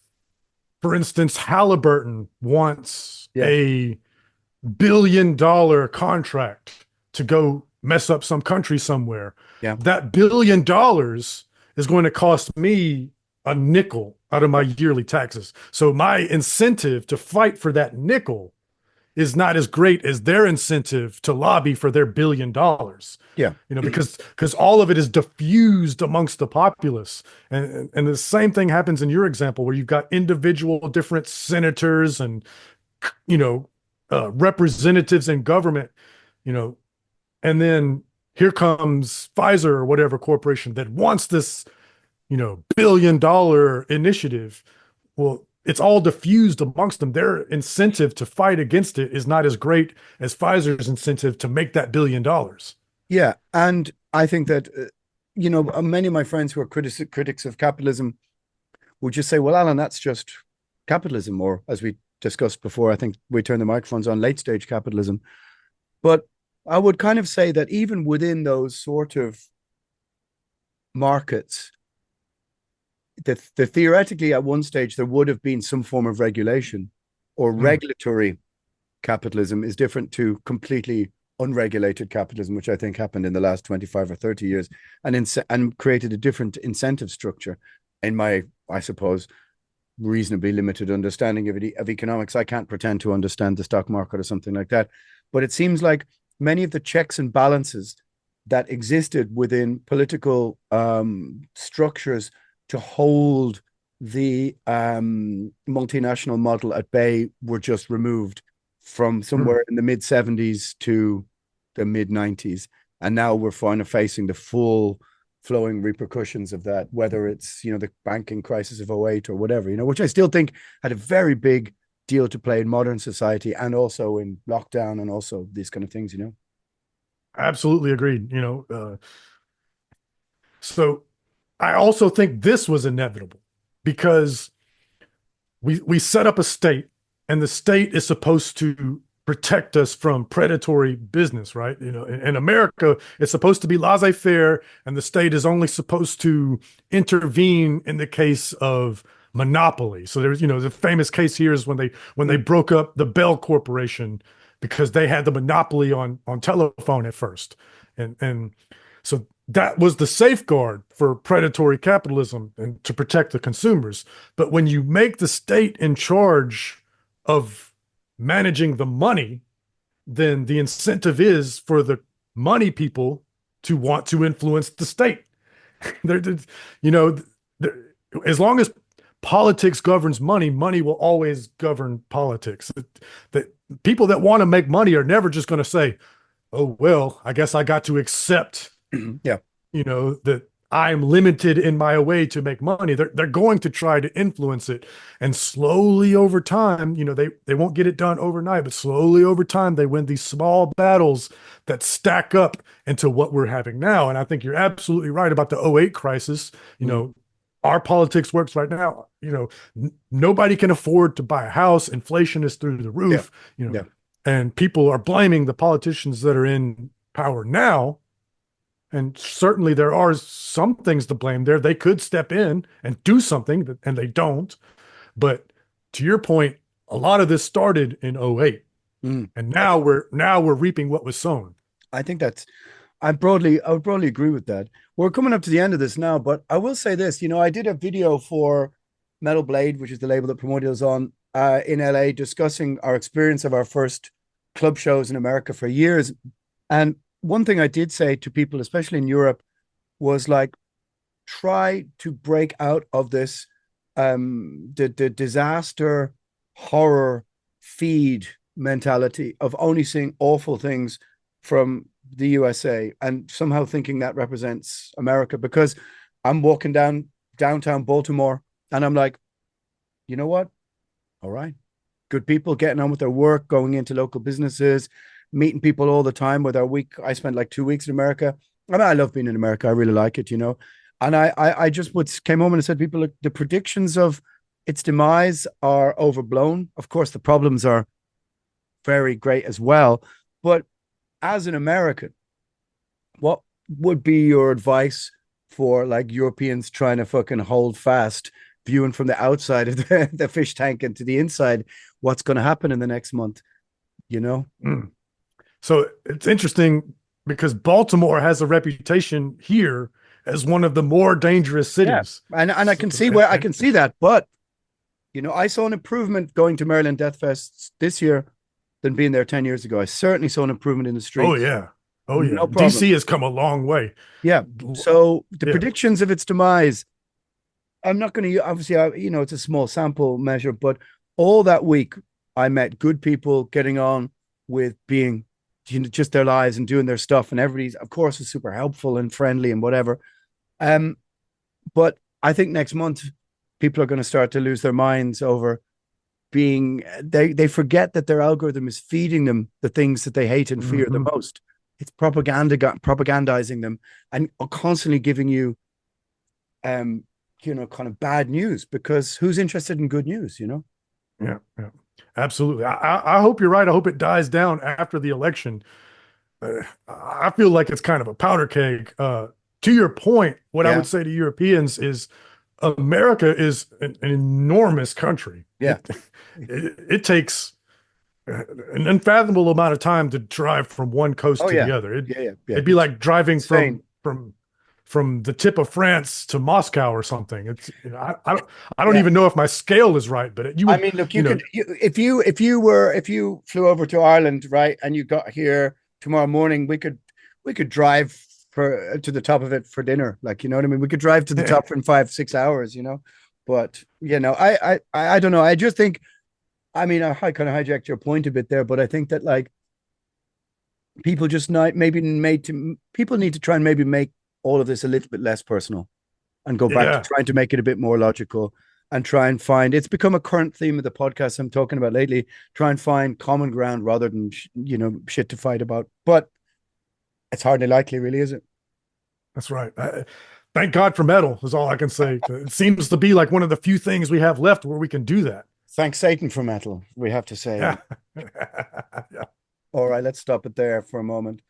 for instance, Halliburton wants yeah, $1 billion contract to go mess up some country somewhere, yeah, that $1 billion is going to cost me a nickel out of my yearly taxes. So my incentive to fight for that nickel is not as great as their incentive to lobby for their $1 billion. yeah, Because all of it is diffused amongst the populace, and the same thing happens in your example where you've got individual different senators and you know representatives in government, you know, and then here comes Pfizer or whatever corporation that wants this $1 billion initiative. Well, it's all diffused amongst them. Their incentive to fight against it is not as great as Pfizer's incentive to make that $1 billion. yeah. And I think that many of my friends who are critics of capitalism would just say, "Well, Alan, that's just capitalism," or as we discussed before, I think we turned the microphones on late stage capitalism. But I would kind of say that even within those sort of markets, the theoretically at one stage there would have been some form of regulation or Mm, regulatory capitalism is different to completely unregulated capitalism, which I think happened in the last 25 or 30 years and created a different incentive structure. In my, I suppose, reasonably limited understanding of economics, I can't pretend to understand the stock market or something like that. But it seems like many of the checks and balances that existed within political structures to hold the multinational model at bay were just removed from mm. somewhere in the mid 70s to the mid 90s. And now we're finally facing the full flowing repercussions of that, whether it's, the banking crisis of '08 or whatever, which I still think had a very big deal to play in modern society and also in lockdown and also these kind of things. Absolutely agreed. So I also think this was inevitable because we set up a state, and the state is supposed to protect us from predatory business, right? In America, it's supposed to be laissez-faire, and the state is only supposed to intervene in the case of monopoly. So there's, the famous case here is when they broke up the Bell Corporation because they had the monopoly on telephone at first, and so that was the safeguard for predatory capitalism and to protect the consumers. But when you make the state in charge of managing the money, then the incentive is for the money people to want to influence the state. they're, you know, as long as politics governs money, money will always govern politics. The people that want to make money are never just going to say, "Oh, well, I guess I got to accept Yeah. that I'm limited in my way to make money." They're going to try to influence it. And slowly over time, they won't get it done overnight, but slowly over time, they win these small battles that stack up into what we're having now. And I think you're absolutely right about the '08 crisis. Mm. Our politics works right now. Nobody can afford to buy a house. Inflation is through the Yeah. roof, Yeah. and people are blaming the politicians that are in power now. And certainly there are some things to blame there. They could step in and do something, and they don't. But to your point, a lot of this started in '08, Mm. and now we're reaping what was sown. I think I would broadly agree with that. We're coming up to the end of this now, but I will say this, I did a video for Metal Blade, which is the label that Primordial is on, in LA, discussing our experience of our first club shows in America for years. And one thing I did say to people, especially in Europe, was like, try to break out of this the disaster horror feed mentality of only seeing awful things from the USA and somehow thinking that represents America. Because I'm walking down downtown Baltimore and I'm like, you know what? All right. Good people getting on with their work, going into local businesses, meeting people all the time. With our week, I spent like 2 weeks in America. I mean, I love being in America. I really like it, you know. And I just came home and I said, people, look, the predictions of its demise are overblown. Of course, the problems are very great as well. But as an American, what would be your advice for like Europeans trying to fucking hold fast, viewing from the outside of the fish tank into the inside, what's going to happen in the next month, you know? So it's interesting because Baltimore has a reputation here as one of the more dangerous cities. Yeah. And I can see where I can see that. But, you know, I saw an improvement going to Maryland Death Fests this year than being there 10 years ago. I certainly saw an improvement in the streets. Oh, yeah. Oh, yeah. No problem. DC has come a long way. Yeah. So the predictions of its demise, I'm not going to, obviously, you know, it's a small sample measure, but all that week I met good people getting on with being, you know, just their lives and doing their stuff. And everybody's, of course, is super helpful and friendly and whatever. But I think next month people are going to start to lose their minds over being, they forget that their algorithm is feeding them the things that they hate and fear the most. It's propagandizing them and constantly giving you, you know, kind of bad news, because who's interested in good news, you know? Yeah, yeah, absolutely. I hope you're right. I hope it dies down after the election. I feel like it's kind of a powder keg. To your point, what I would say to Europeans is America is an enormous country. Yeah. It takes an unfathomable amount of time to drive from one coast to the other. It'd be like driving from the tip of France to Moscow or something. It's, you know, I don't even know if my scale is right, but I mean, look, if you flew over to Ireland, right, and you got here tomorrow morning, we could drive to the top of it for dinner. Like, you know what I mean? We could drive to the top in 5-6 hours, you know. But you know, I don't know. I just think, I mean, I kind of hijacked your point a bit there, but I think that like people just not people need to try and maybe make all of this a little bit less personal and go back to trying to make it a bit more logical and try and find, it's become a current theme of the podcast I'm talking about lately, try and find common ground rather than, you know, shit to fight about. But it's hardly likely, really, is it? That's right. Thank God for metal is all I can say. It seems to be like one of the few things we have left where we can do that. Thanks Satan for metal, we have to say. Yeah. All right, let's stop it there for a moment.